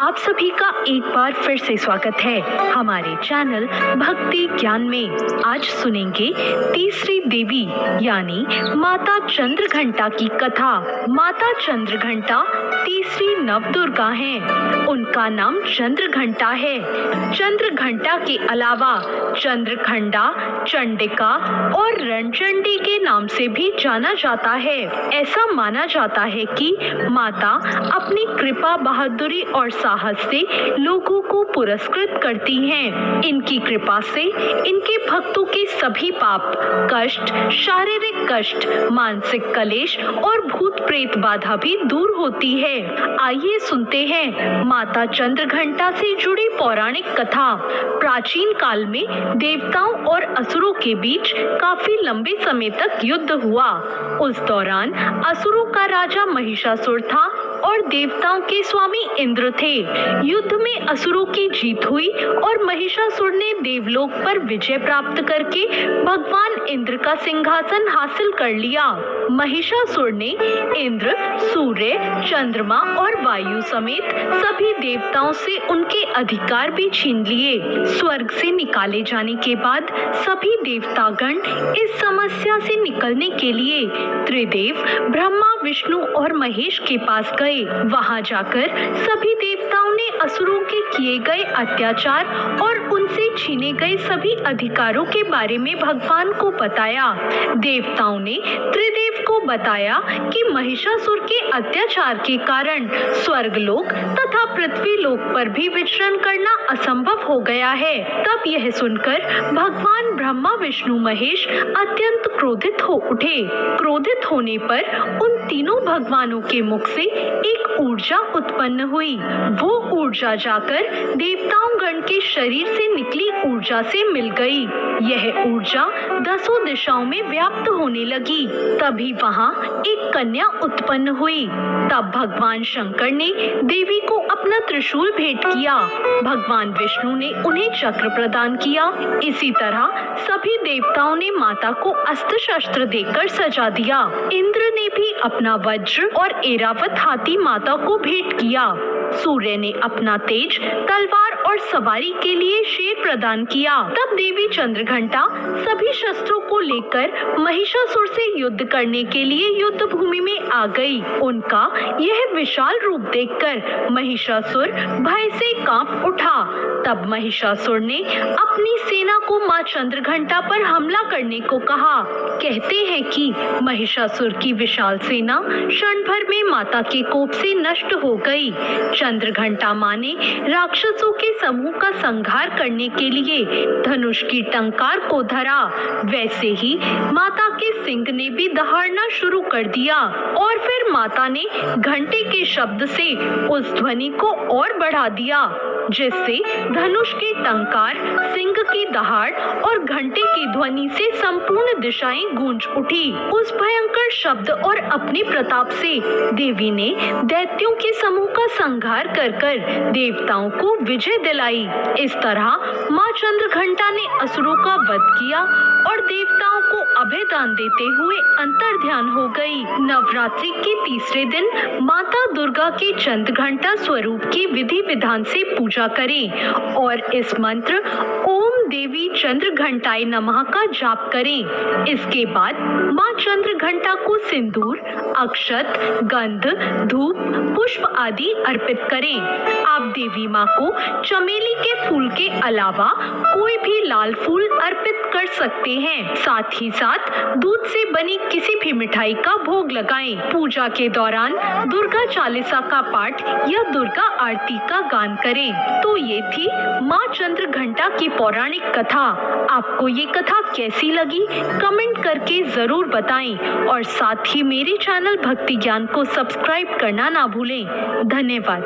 आप सभी का एक बार फिर से स्वागत है हमारे चैनल भक्ति ज्ञान में। आज सुनेंगे तीसरी देवी यानी माता चंद्रघंटा की कथा। माता चंद्रघंटा तीसरी नवदुर्गा हैं। उनका नाम चंद्रघंटा है। चंद्रघंटा के अलावा चंद्रखंडा, चंडिका और रणचंडी के नाम से भी जाना जाता है। ऐसा माना जाता है कि माता अपनी कृपा, बहादुरी और साहस से लोगों को पुरस्कृत करती हैं। इनकी कृपा से इनके भक्तों के सभी पाप, कष्ट, शारीरिक कष्ट, मानसिक कलेश और भूत प्रेत बाधा भी दूर होती है। आइए सुनते हैं माता चंद्रघंटा से जुड़ी पौराणिक कथा। प्राचीन काल में देवताओं और असुरों के बीच काफी लंबे समय तक युद्ध हुआ। उस दौरान असुरों का राजा महिषासुर था और देवताओं के स्वामी इंद्र थे। युद्ध में असुरों की जीत हुई और महिषासुर ने देवलोक पर विजय प्राप्त करके भगवान इंद्र का सिंहासन हासिल कर लिया। महिषासुर ने इंद्र, सूर्य, चंद्रमा और वायु समेत सभी देवताओं से उनके अधिकार भी छीन लिए। स्वर्ग से निकाले जाने के बाद सभी देवतागण इस समस्या से निकलने के लिए त्रिदेव ब्रह्मा, विष्णु और महेश के पास गए। वहां जाकर सभी देवताओं ने असुरों के किए गए अत्याचार और उनसे छीने गए सभी अधिकारों के बारे में भगवान को बताया। देवताओं ने त्रिदेव को बताया कि महिषासुर के अत्याचार के कारण स्वर्गलोक तथा पृथ्वी लोक पर भी विचरण करना असंभव हो गया है। तब यह सुनकर भगवान ब्रह्मा, विष्णु, महेश अत्यंत क्रोधित हो उठे। क्रोधित होने पर उन तीनों भगवानों के मुख से एक ऊर्जा उत्पन्न हुई। वो ऊर्जा जाकर देवताओं गण के शरीर से निकली ऊर्जा से मिल गई। यह ऊर्जा दसों दिशाओं में व्याप्त होने लगी। तभी वहां एक कन्या उत्पन्न हुई। तब भगवान शंकर ने देवी को अपना त्रिशूल भेंट किया। भगवान विष्णु ने उन्हें चक्र प्रदान किया। इसी तरह सभी देवताओं ने माता को अस्त्र शस्त्र देकर सजा दिया। इंद्र ने भी अपना वज्र और ऐरावत हाथी माता को भेंट किया। सूर्य ने अपना तेज, तलवार और सवारी के लिए शेर प्रदान किया। तब देवी चंद्रघंटा सभी शस्त्रों को लेकर महिषासुर से युद्ध करने के लिए युद्ध भूमि में आ गई। उनका यह विशाल रूप देखकर महिषासुर भय से कांप उठा। तब महिषासुर ने अपनी सेना को मां चंद्रघंटा पर हमला करने को कहा। कहते हैं कि महिषासुर की विशाल सेना क्षण भर में माता के कोप से नष्ट हो गई। चंद्रघंटा मां ने राक्षसों के समूह का संहार करने के लिए धनुष की टंकार को धरा। वैसे ही माता के सिंह ने भी दहाड़ना शुरू कर दिया और फिर माता ने घंटे के शब्द से उस ध्वनि को और बढ़ा दिया, जिससे धनुष की टंकार, सिंह की दहाड़ और घंटे की ध्वनि से संपूर्ण दिशाएं गूंज उठी। उस भयंकर शब्द और अपने प्रताप से देवी ने दैत्यों के समूह का संहार कर देवताओं को विजय दिलाई। इस तरह मां चंद्रघंटा ने असुरों का वध किया और देवताओं को अभय दान देते हुए अंतर्ध्यान हो गई। नवरात्रि के तीसरे दिन माता दुर्गा के चंद्रघंटा स्वरूप की विधि विधान से पूजा करें और इस मंत्र ओम देवी चंद्रघंटाय नमः का जाप करें। इसके बाद मां चंद्रघंटा को सिंदूर, अक्षत, गंध, धूप, पुष्प आदि अर्पित करें। आप देवी मां को चमेली के फूल के अलावा कोई भी लाल फूल अर्पित कर सकते हैं। साथ ही साथ दूध से बनी किसी भी मिठाई का भोग लगाएं। पूजा के दौरान दुर्गा चालीसा का पाठ या दुर्गा आरती का गान करें। तो ये थी मां चंद्रघंटा की पौराणिक कथा। आपको ये कथा कैसी लगी कमेंट करके जरूर बताएं और साथ ही मेरे चैनल भक्ति ज्ञान को सब्सक्राइब करना ना भूलें। धन्यवाद।